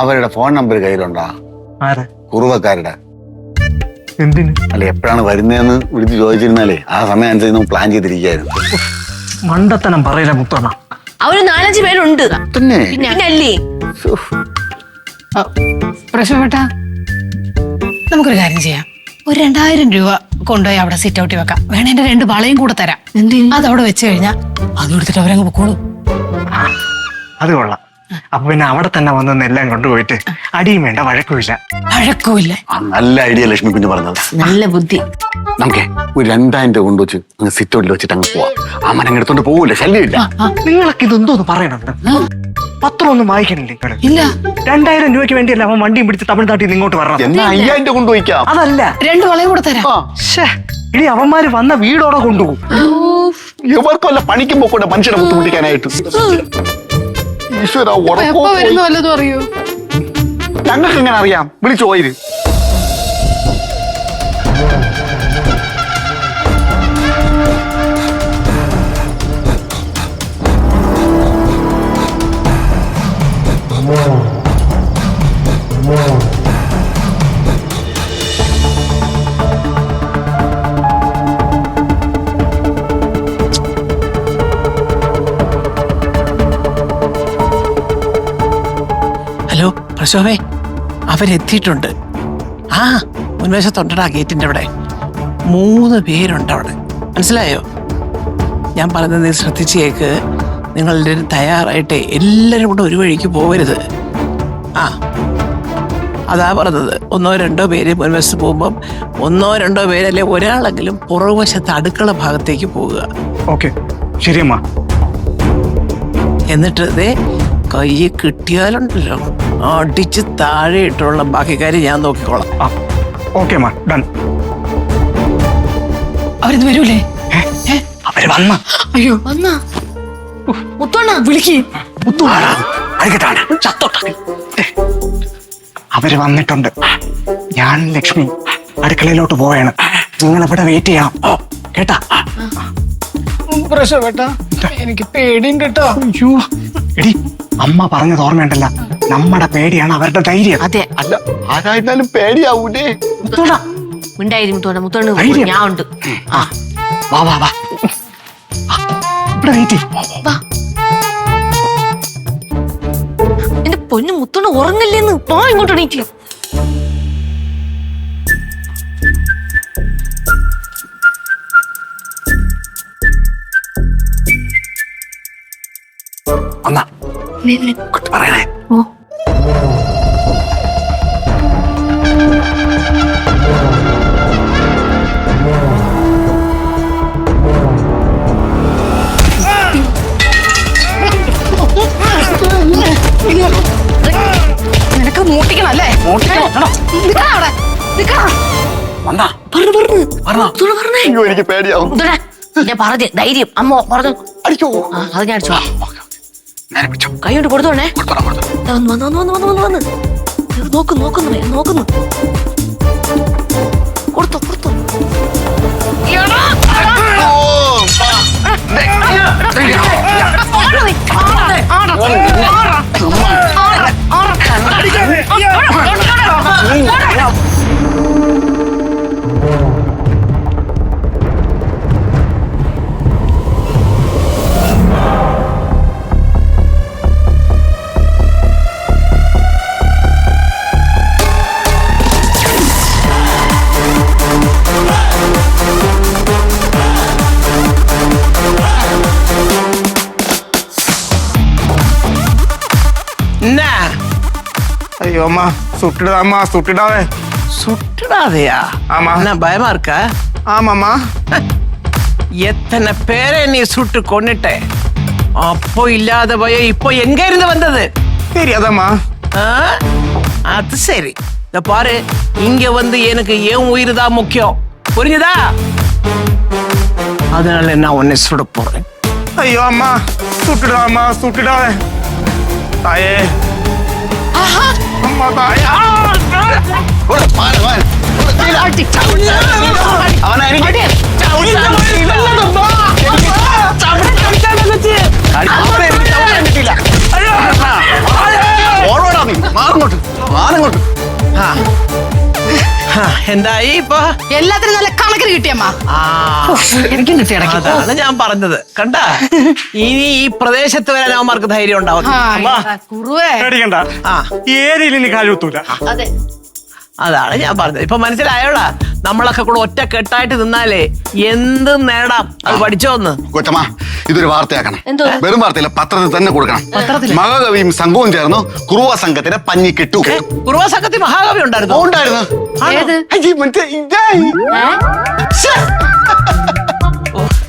അവരുടെ phone number കയ്യിലുണ്ടാ? ആരെ? കുറുവക്കാരുടെ. എന്തിന്? അല്ല, എപ്പോഴാണ് വരുന്നതെന്ന് വിളിച്ച് ചോദിച്ചിരുന്നാലേ ആ സമയം അനുസരിച്ച് നമുക്ക് പ്ലാൻ ചെയ്തിരിക്കായിരുന്നു. മണ്ടത്തനം പറയില്ല മുത്തണ്ണ. അവര് 4-5 പേരുണ്ട്. തന്നെ പിന്നല്ലേ പ്രശ്നപ്പെട്ട നമുക്കൊരു കാര്യം ചെയ്യാം. ഒരു 2000 രൂപ കൊണ്ടുപോയി അവിടെ സിറ്റ് ഔട്ടിൽ വെക്കാം. വേണേ എന്റെ 2 വളയും കൂടെ തരാം. അതവിടെ വെച്ച് കഴിഞ്ഞാൽ അത് കൊടുത്തിട്ട് അവരങ്ങ് പൊക്കോളൂ. അത് കൊള്ളാം. അപ്പൊ പിന്നെ അവിടെ തന്നെ വന്നെല്ലാം എല്ലാം കൊണ്ടുപോയിട്ട് അടിയും വേണ്ട, വഴക്കുമില്ല. വഴക്കുമില്ല. നല്ല ഐഡിയ ലക്ഷ്മി കുഞ്ഞ് പറഞ്ഞത്. നല്ല ബുദ്ധി. നമുക്കേ ഒരു 2000 രൂപ കൊണ്ടുവച്ച് അങ്ങ് സിറ്റ് ഔട്ടിൽ വെച്ചിട്ട് അങ്ങ് പോവാം. ആ മരം എടുത്തോണ്ട് പോകൂല, ശല്യമില്ല. നിങ്ങൾക്ക് ഇതെന്തോന്ന് പറയണത്? പത്രം ഒന്നും വായിക്കണില്ലേ? ഇല്ല. 2000 രൂപയ്ക്ക് വേണ്ടിയല്ല അവൻ വണ്ടിയും പിടിച്ച് തമിഴ്നാട്ടിൽ നിന്ന് ഇങ്ങോട്ട് വരണം. എന്നാ 5000 രൂപ കൊണ്ടുപോയിക്കാം. അതല്ല, 2 വളയും കൂടെ തരാം. ഇനി അവന്മാര് വന്ന വീടോടെ കൊണ്ടുപോകും. ഇവർക്കല്ല പണിക്കും പോക്കോട്ടെ മനുഷ്യനെ ബുദ്ധിമുട്ടിക്കാനായിട്ട്. ഈശ്വരാ, എപ്പോ വരുന്നു വല്ലതും അറിയോ? ഞങ്ങൾക്ക് എങ്ങനെ അറിയാം? വിളിച്ചു പോയിര്. ഹലോ പ്രശോഭേ, അവരെത്തിയിട്ടുണ്ട്. ആ മുൻവശത്തുണ്ടടാ ഗേറ്റിന്റെ അവിടെ. 3 പേരുണ്ട് അവിടെ, മനസ്സിലായോ? ഞാൻ പറയുന്നത് നീ ശ്രദ്ധിച്ച് കേക്ക്. നിങ്ങളെല്ലാവരും തയ്യാറായിട്ടേ എല്ലാവരും കൂടെ ഒരു വഴിക്ക് പോകരുത്. ആ അതാ പറഞ്ഞത്. 1-2 പേര് മുൻവശത്ത് പോകുമ്പം 1-2 പേരല്ലേ ഒരാളെങ്കിലും പുറകുവശത്ത് അടുക്കള ഭാഗത്തേക്ക് പോകുക. ഓക്കെ, ശരിയമ്മ. എന്നിട്ട് ഇതേ കൈ കിട്ടിയാലുണ്ടല്ലോ അടിച്ച് താഴെ ഇട്ടുള്ള ബാക്കി കാര്യം ഞാൻ നോക്കിക്കോളാം. ഓക്കെ അമ്മ, ഡൺ. അവരിത് വരൂലേ? അവര് വന്ന. അയ്യോ, വന്നാ മുത്തോണ്ണ വിളിക്ക്. അവര് വന്നിട്ടുണ്ട്. ഞാൻ ലക്ഷ്മി അടുക്കളയിലോട്ട് പോവാണ്. നിങ്ങൾ ഇവിടെ വെയിറ്റ് ചെയ്യാം കേട്ടാ? പ്രശ്നപ്പെട്ട എനിക്ക് പേടിയുണ്ട് കേട്ടോ. അയ്യോ എടി, അമ്മ പറഞ്ഞത് ഓർമ്മയുണ്ടല്ല, നമ്മുടെ പേടിയാണ് അവരുടെ ധൈര്യം. അതെ. അല്ല, ആരായിരുന്നാലും പേടിയാവൂലേ? മുത്തോണ്ട് ധൈര്യം. ഞാൻ ഉണ്ട്. വാ വാ വാ, ഇവിടെ വെയിറ്റ് ചെയ്യും. എന്റെ പൊന്നു മുത്തോണ്ട് ഉറങ്ങല്ലേന്ന്. പോ ഇങ്ങോട്ട് എണീറ്റ്. വന്നാ പറയണേ. ഓ നിനക്ക് മൂട്ടിക്കണം അല്ലേ? എനിക്ക് പേടിയാവും. ഞാൻ പറഞ്ഞു ധൈര്യം. അമ്മ പറഞ്ഞു അടിച്ചോ? അത് ഞാൻ അടിച്ചോ. കൈ കൊണ്ട് കൊടുത്തോണേ. വന്ന് നോക്കുന്നു കൊടുത്തോ. ஐயோ அம்மா, சுட்டுடாமா, சுட்டுடாவே. சுட்டுடாதையா? ஆமா. என்ன பயமா இருக்க? ஆமாம்மா. எத்தனை பேரை நீ சுட்டு கொன்னுட்ட? அப்போ இல்லாத பயம் இப்போ எங்க இருந்து வந்தது? தெரியாதம்மா. அது சரி. இந்த பாரு, இங்க வந்து எனக்கு என் உயிர் தான் முக்கியம், புரிஞ்சுதா? அதனால நான் உன்னை சுட போறேன். ஐயோ அம்மா, சுட்டுடாமா, சுட்டுடாவே. தாயே, அம்மா தாயே. അവനെ മാറങ്ങോട്ട്. ആ. ആ, എന്തായി ഇപ്പൊ? എല്ലാത്തിനും നല്ല കണക്കിന് കിട്ടിയമ്മ. ആ, എനിക്കും കിട്ടി ഇടയ്ക്ക്. അതാണ് ഞാൻ പറഞ്ഞത്. കണ്ടാ, ഇനി ഈ പ്രദേശത്ത് വരാൻ അവന്മാർക്ക് ധൈര്യം ഉണ്ടാവും. കുറുവേ പേടിക്കണ്ട, ആ, ഈ ഏരിയയിൽ ഇനി കാലുത്തൂല. അതാണ് ഞാൻ പറഞ്ഞത്. ഇപ്പൊ മനസ്സിലായോടാ, നമ്മളൊക്കെ കൂടെ ഒറ്റ കെട്ടായിട്ട് നിന്നാലേ എന്തും നേടാം. അത് പഠിച്ചോന്ന്. കൊച്ചമ്മ, ഇതൊരു വാർത്തയാക്കണം. എന്തോ? വെറും വാർത്തയില്ല, പത്രത്തിൽ തന്നെ കൊടുക്കണം. മഹാകവിയും സംഘവും ചേർന്നു കുറുവ സംഘത്തിന്റെ പഞ്ഞി കെട്ടു. കുറുവ സംഘത്തിൽ മഹാകവി ഉണ്ടായിരുന്നു. ഉണ്ടായിരുന്നു. ഏത്? അയ്യേ, മറ്റേ ഇതായി.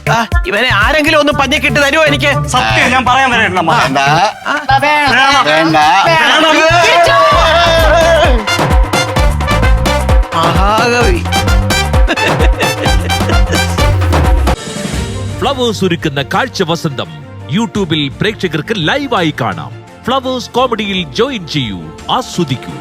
ആ, ഇവനെ ആരെങ്കിലും ഒന്ന് പഞ്ഞിക്കിട്ട് തരുമോ എനിക്ക്? സത്യം ഞാൻ പറയാൻ വരേണ്ട അമ്മ. വേണ്ട, വേണം. വേണ്ട. മഹാകവി. ഫ്ലവേഴ്സ് ഒരുക്കുന്ന കാഴ്ച വസന്തം യൂട്യൂബിൽ പ്രേക്ഷകർക്ക് ലൈവായി കാണാം. ഫ്ലവേഴ്സ് കോമഡിയിൽ ജോയിൻ ചെയ്യൂ, ആസ്വദിക്കൂ.